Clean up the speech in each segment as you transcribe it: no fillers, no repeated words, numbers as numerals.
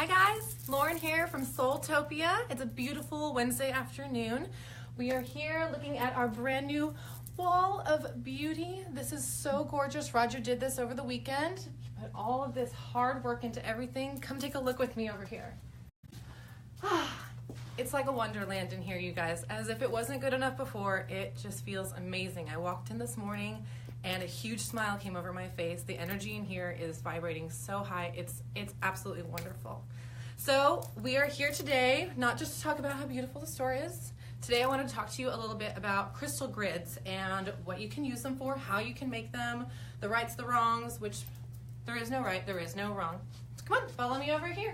Hi guys, Lauren here from SoulTopia. It's a beautiful Wednesday afternoon. We are here looking at our brand new wall of beauty. This is so gorgeous. Roger did this over the weekend. He put all of this hard work into everything. Come take a look with me over here. It's like a wonderland in here, you guys. As if it wasn't good enough before, it just feels amazing. I walked in this morning and a huge smile came over my face. The energy in here is vibrating so high. It's absolutely wonderful. So we are here today, not just to talk about how beautiful the store is. Today I want to talk to you a little bit about crystal grids and what you can use them for, how you can make them, the rights, the wrongs, which there is no right, there is no wrong. Come on, follow me over here.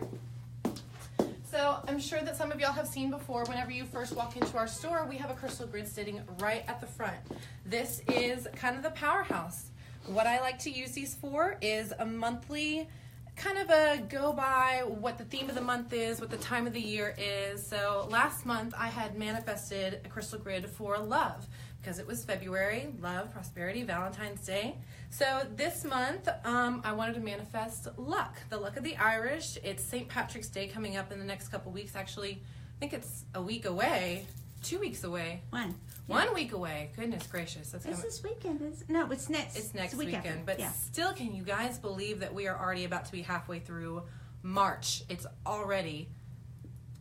So I'm sure that some of y'all have seen before, whenever you first walk into our store, we have a crystal grid sitting right at the front. This is kind of the powerhouse. What I like to use these for is a monthly kind of a go by what the theme of the month is, what the time of the year is. So last month I had manifested a crystal grid for love because it was February, love, prosperity, Valentine's Day. So this month I wanted to manifest luck, the luck of the Irish. It's St. Patrick's Day coming up in the next couple weeks. Actually, I think it's a week away, 2 weeks away. 1 week away. Goodness gracious. That's It's this weekend. No, it's next. It's next weekend. But still, can you guys believe that we are already about to be halfway through March? It's already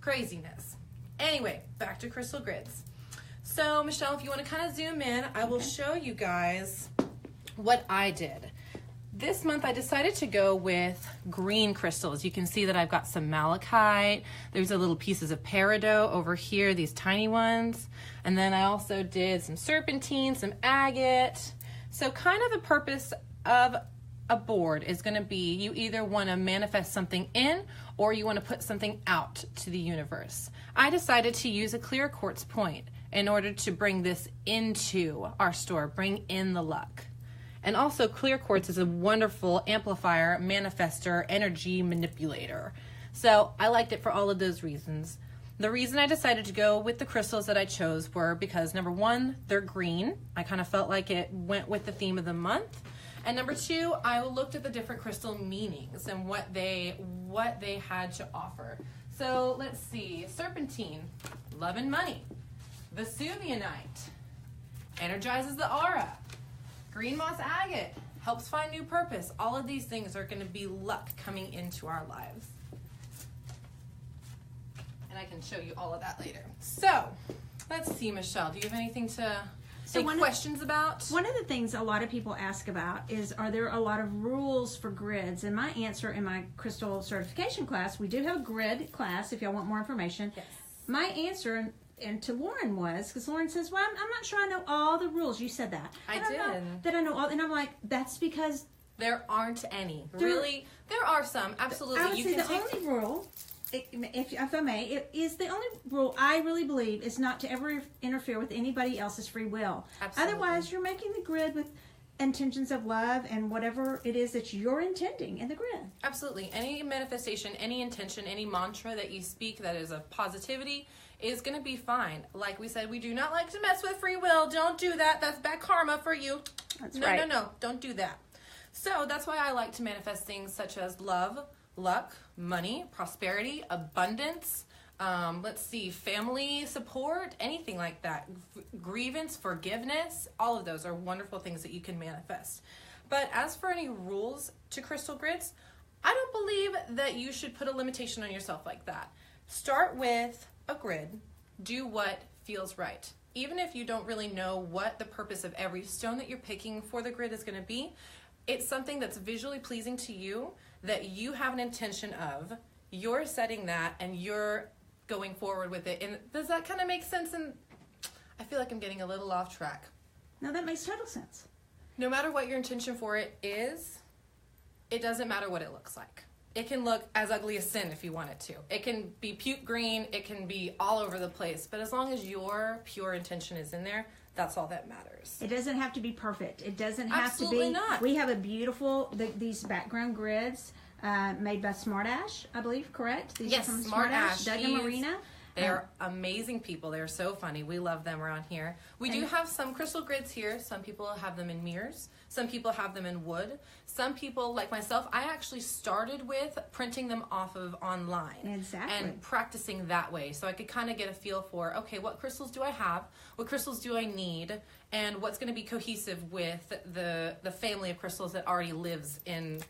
craziness. Anyway, back to crystal grids. So, Michelle, if you want to kind of zoom in, I will show you guys what I did. This month I decided to go with green crystals. You can see that I've got some malachite. There's a little pieces of peridot over here, these tiny ones. And then I also did some serpentine, some agate. So kind of the purpose of a board is going to be you either want to manifest something in or you want to put something out to the universe. I decided to use a clear quartz point in order to bring this into our store, bring in the luck. And also clear quartz is a wonderful amplifier, manifester, energy manipulator. So I liked it for all of those reasons. The reason I decided to go with the crystals that I chose were because number one, they're green. I kind of felt like it went with the theme of the month. And number two, I looked at the different crystal meanings and what they had to offer. So let's see, serpentine, love and money. Vesuvianite, energizes the aura. Green moss agate, helps find new purpose. All of these things are going to be luck coming into our lives. And I can show you all of that later. So, let's see, Michelle, do you have anything to take questions about? One of the things a lot of people ask about is, are there a lot of rules for grids? And my answer in my crystal certification class, we do have a grid class if y'all want more information. Yes. My answer and to Lauren was, because Lauren says, well, I'm not sure I know all the rules. You said that. I did. That I know all, and I'm like, that's because there aren't any. Really, there are some. Absolutely. I would say the only rule, if I may, is the only rule I really believe is not to ever interfere with anybody else's free will. Absolutely. Otherwise, you're making the grid with intentions of love and whatever it is that you're intending in the grid. Absolutely. Any manifestation, any intention, any mantra that you speak that is of positivity is going to be fine. Like we said, we do not like to mess with free will. Don't do that. That's bad karma for you. That's right. No. Don't do that. So that's why I like to manifest things such as love, luck, money, prosperity, abundance, let's see, family support, anything like that. Grievance, forgiveness, all of those are wonderful things that you can manifest. But as for any rules to crystal grids, I don't believe that you should put a limitation on yourself like that. Start with a grid. Do what feels right. Even if you don't really know what the purpose of every stone that you're picking for the grid is going to be, it's something that's visually pleasing to you, that you have an intention of, you're setting that, and you're going forward with it. And does that kind of make sense? And I feel like I'm getting a little off track. No, that makes total sense. No matter what your intention for it is, it doesn't matter what it looks like. It can look as ugly as sin if you want it to. It can be puke green, it can be all over the place, but as long as your pure intention is in there, that's all that matters. It doesn't have to be perfect. It doesn't have Absolutely to be. Not. We have a beautiful, these background grids made by Smart Ash, I believe, correct? These Yes, are from Smart Ash. Doug and Marina. They are amazing people. They're so funny. We love them around here. We do have some crystal grids here. Some people have them in mirrors. Some people have them in wood. Some people, like myself, I actually started with printing them off of online. Exactly. And practicing that way. So I could kind of get a feel for, okay, what crystals do I have? What crystals do I need? And what's going to be cohesive with the family of crystals that already lives in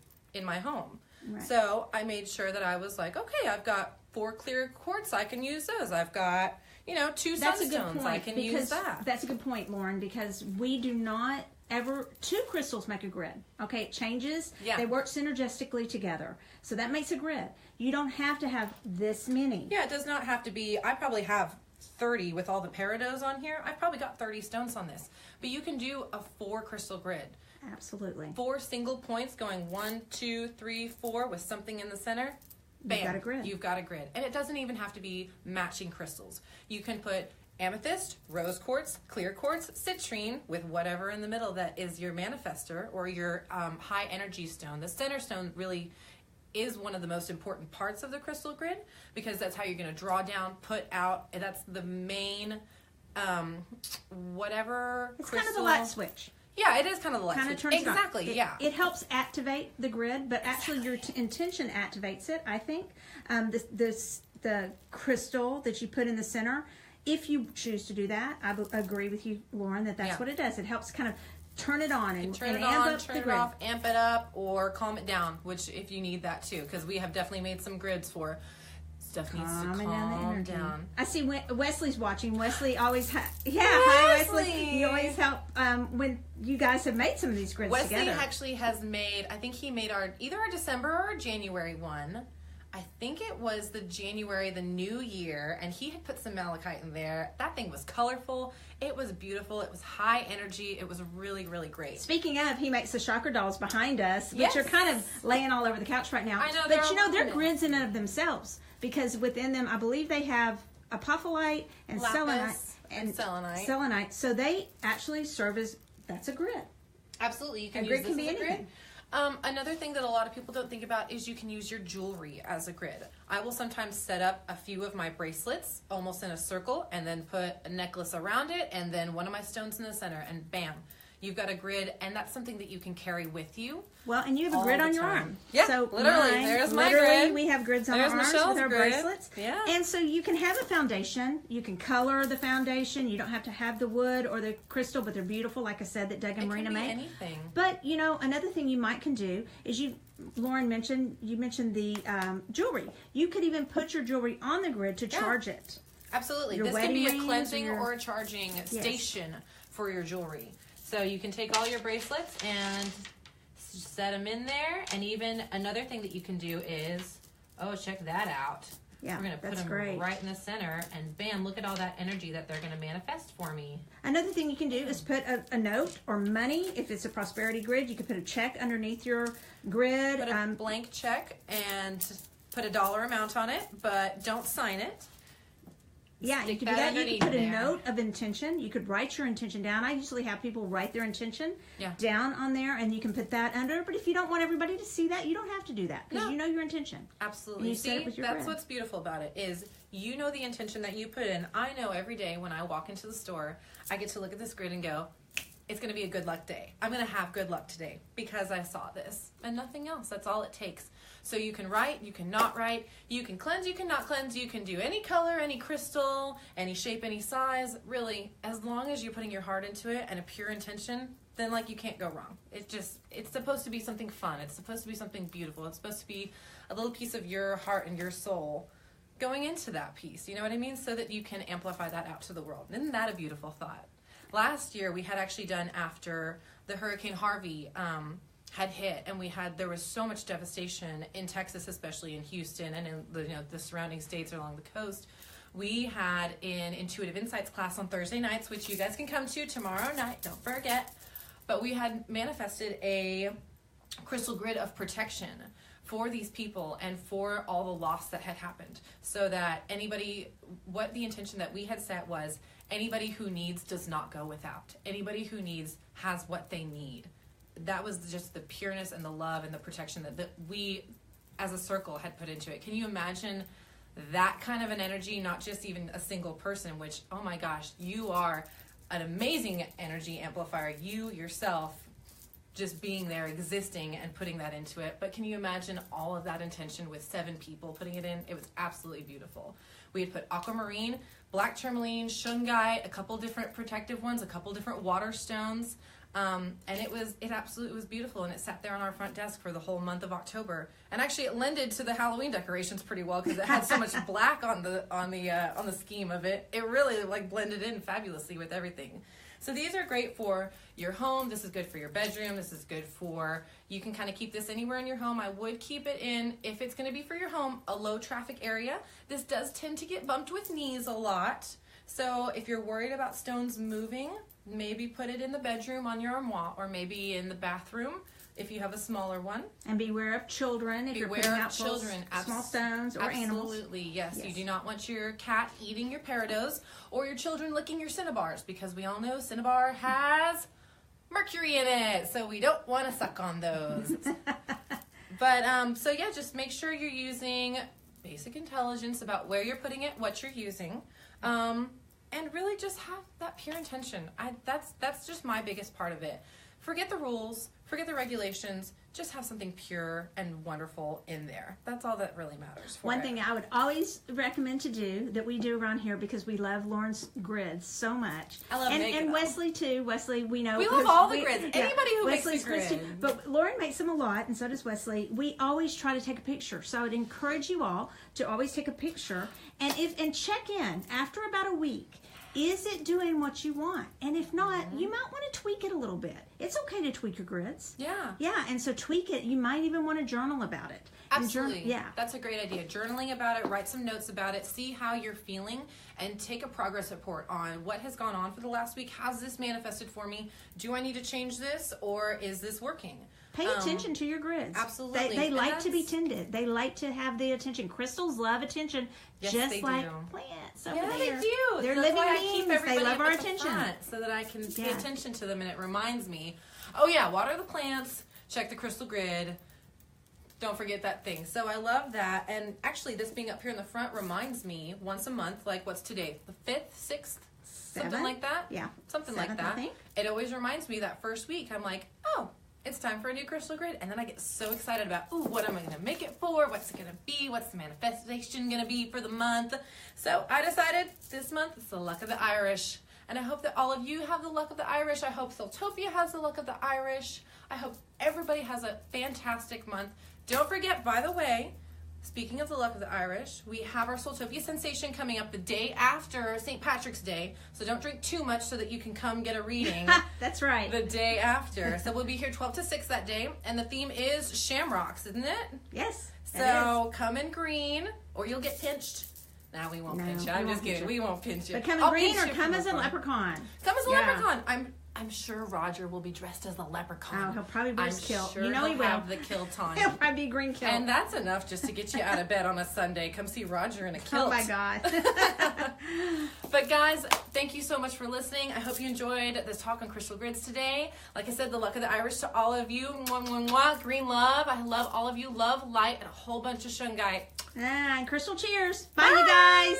my home. Right. So I made sure that I was like, okay, I've got 4 clear quartz, I can use those. I've got, 2 sunstones, I can use that. That's a good point, Lauren, because we do not ever, 2 crystals make a grid. Okay, it changes. Yeah. They work synergistically together. So that makes a grid. You don't have to have this many. Yeah, it does not have to be, I probably have 30 with all the peridots on here. I've probably got 30 stones on this. But you can do a 4 crystal grid. Absolutely. 4 single points going 1, 2, 3, 4 with something in the center. Bam. You've got a grid. You've got a grid. And it doesn't even have to be matching crystals. You can put amethyst, rose quartz, clear quartz, citrine with whatever in the middle that is your manifester or your high energy stone. The center stone really is one of the most important parts of the crystal grid because that's how you're going to draw down, put out, and that's the main whatever It's crystal. kind of the light switch. Yeah, it is kind of the light Kind of switch. turns it on. Exactly, yeah. It helps activate the grid, but actually your intention activates it, I think. The crystal that you put in the center, if you choose to do that, I agree with you, Lauren, that's what it does. It helps kind of turn it on and turn it amp on, up turn the it grid. off, amp it up, or calm it down, which if you need that too, because we have definitely made some grids for stuff needs to Calming down the calm energy. down. I see Wesley's watching. Wesley always hi Wesley. Wesley! You always help when you guys have made some of these grids Wesley together. actually has made, I think he made either our December or our January one. I think it was the January, the new year, and he had put some malachite in there. That thing was colorful. It was beautiful. It was high energy. It was really, really great. Speaking of, he makes the chakra dolls behind us, which are kind of laying all over the couch right now. I know, but they're grids in and of themselves because within them, I believe they have apophyllite and Lapis selenite. selenite. So they actually serve as, that's a grid. Absolutely. You can A use grid this can be as a grid. anything. Another thing that a lot of people don't think about is you can use your jewelry as a grid. I will sometimes set up a few of my bracelets almost in a circle and then put a necklace around it and then one of my stones in the center and bam, you've got a grid, and that's something that you can carry with you. Well, and you have a grid on your arm. Yeah, so literally. There's my grid. We have grids on There's our arms Michelle's with our grid. bracelets. Yeah. And so you can have a foundation. You can color the foundation. You don't have to have the wood or the crystal, but they're beautiful, like I said, that Doug and It Marina can be make. anything. But, another thing you might can do is Lauren mentioned the jewelry. You could even put your jewelry on the grid to charge it. Absolutely. Your This can be wedding a rings cleansing or or a charging station for your jewelry. So you can take all your bracelets and set them in there. And even another thing that you can do is, check that out. Yeah, We're going to put that's them great. right in the center, and bam, look at all that energy that they're going to manifest for me. Another thing you can do is put a note or money. If it's a prosperity grid, you can put a check underneath your grid. Put a blank check and put a dollar amount on it, but don't sign it. Yeah, you Stick could do that that. You could underneath put a there. note of intention. You could write your intention down. I usually have people write their intention down on there, and you can put that under. But if you don't want everybody to see that, you don't have to do that because No. you know your intention. Absolutely. And you set it with your that's grid. what's beautiful about it is you know the intention that you put in. I know every day when I walk into the store, I get to look at this grid and go, it's going to be a good luck day. I'm going to have good luck today because I saw this and nothing else. That's all it takes. So you can write, you can not write, you can cleanse, you can not cleanse, you can do any color, any crystal, any shape, any size. Really, as long as you're putting your heart into it and a pure intention, then you can't go wrong. It's supposed to be something fun. It's supposed to be something beautiful. It's supposed to be a little piece of your heart and your soul going into that piece. You know what I mean? So that you can amplify that out to the world. Isn't that a beautiful thought? Last year we had actually done after the Hurricane Harvey had hit, and there was so much devastation in Texas, especially in Houston and in the surrounding states along the coast. We had an Intuitive Insights class on Thursday nights, which you guys can come to tomorrow night, don't forget. But we had manifested a crystal grid of protection for these people and for all the loss that had happened, so that what the intention that we had set was, anybody who needs does not go without. Anybody who needs has what they need. That was just the pureness and the love and the protection that we as a circle had put into it. Can you imagine that kind of an energy, not just even a single person, which, oh my gosh, you are an amazing energy amplifier. You yourself just being there, existing, and putting that into it. But can you imagine all of that intention with 7 people putting it in? It was absolutely beautiful. We had put aquamarine, black tourmaline, shungite, a couple different protective ones, a couple different water stones. And it absolutely was beautiful, and it sat there on our front desk for the whole month of October. And actually, it lended to the Halloween decorations pretty well because it had so much black on the scheme of it. It really like blended in fabulously with everything. So these are great for your home. This is good for your bedroom. This is good for, you can kind of keep this anywhere in your home. I would keep it in, if it's going to be for your home, a low traffic area. This does tend to get bumped with knees a lot. So if you're worried about stones moving, maybe put it in the bedroom on your armoire, or maybe in the bathroom if you have a smaller one. And beware of children if you're putting out children, small stones or animals. Absolutely, yes. You do not want your cat eating your peridot or your children licking your cinnabars, because we all know cinnabar has mercury in it, so we don't want to suck on those. But so yeah, just make sure you're using basic intelligence about where you're putting it, what you're using. And really just have that pure intention. That's just my biggest part of it. Forget the rules, forget the regulations, just have something pure and wonderful in there. That's all that really matters for One thing I would always recommend to do, that we do around here because we love Lauren's grids so much. I love making and them. Wesley too. Wesley, we know. We love all the grids. Anybody who Wesley's makes a grid. too. But Lauren makes them a lot, and so does Wesley. We always try to take a picture. So I would encourage you all to always take a picture and check in after about a week. Is it doing what you want? And if not, you might want to tweak it a little bit. It's okay to tweak your grids. Yeah. Yeah, and so tweak it. You might even want to journal about it. Absolutely. Yeah. That's a great idea. Journaling about it, write some notes about it, see how you're feeling, and take a progress report on what has gone on for the last week. How's this manifested for me? Do I need to change this, or is this working? Pay attention to your grids. Absolutely. They like to be tended. They like to have the attention. Crystals love attention, Yes, just they like do. plants over Yeah, there. they do. They're That's living why I keep beings. They everybody love up our at the attention. front so that I can pay Yeah. attention to them, and it reminds me, oh yeah, water the plants, check the crystal grid. Don't forget that thing. So I love that. And actually, this being up here in the front reminds me once a month, like what's today? The 5th, 6th? Something 7th? like that? Yeah. Something 7th, like that. I think. It always reminds me that first week, I'm like, oh, it's time for a new crystal grid. And then I get so excited about, ooh, what am I going to make it for? What's it going to be? What's the manifestation going to be for the month? So I decided this month it's the luck of the Irish. And I hope that all of you have the luck of the Irish. I hope SoulTopia has the luck of the Irish. I hope everybody has a fantastic month. Don't forget, by the way, speaking of the luck of the Irish, we have our SoulTopia sensation coming up the day after St. Patrick's Day. So don't drink too much so that you can come get a reading. That's right. The day after. So we'll be here 12 to 6 that day. And the theme is shamrocks, isn't it? Yes. So come in green or you'll get pinched. No, we won't pinch you. I'm just kidding. We won't pinch you. But come in I'll green pinch or you come for as a fun. leprechaun. Come as a Yeah. leprechaun. I'm sure Roger will be dressed as a leprechaun. Oh, he'll probably wear his kilt. Sure You know he'll he will. have the kilt on. He'll probably be green kilt. And that's enough just to get you out of bed on a Sunday. Come see Roger in a kilt. Oh my God. But guys, thank you so much for listening. I hope you enjoyed this talk on crystal grids today. Like I said, the luck of the Irish to all of you. Mwah, mwah, mwah. Green love. I love all of you. Love, light, and a whole bunch of shungite. And crystal cheers. Bye, you guys.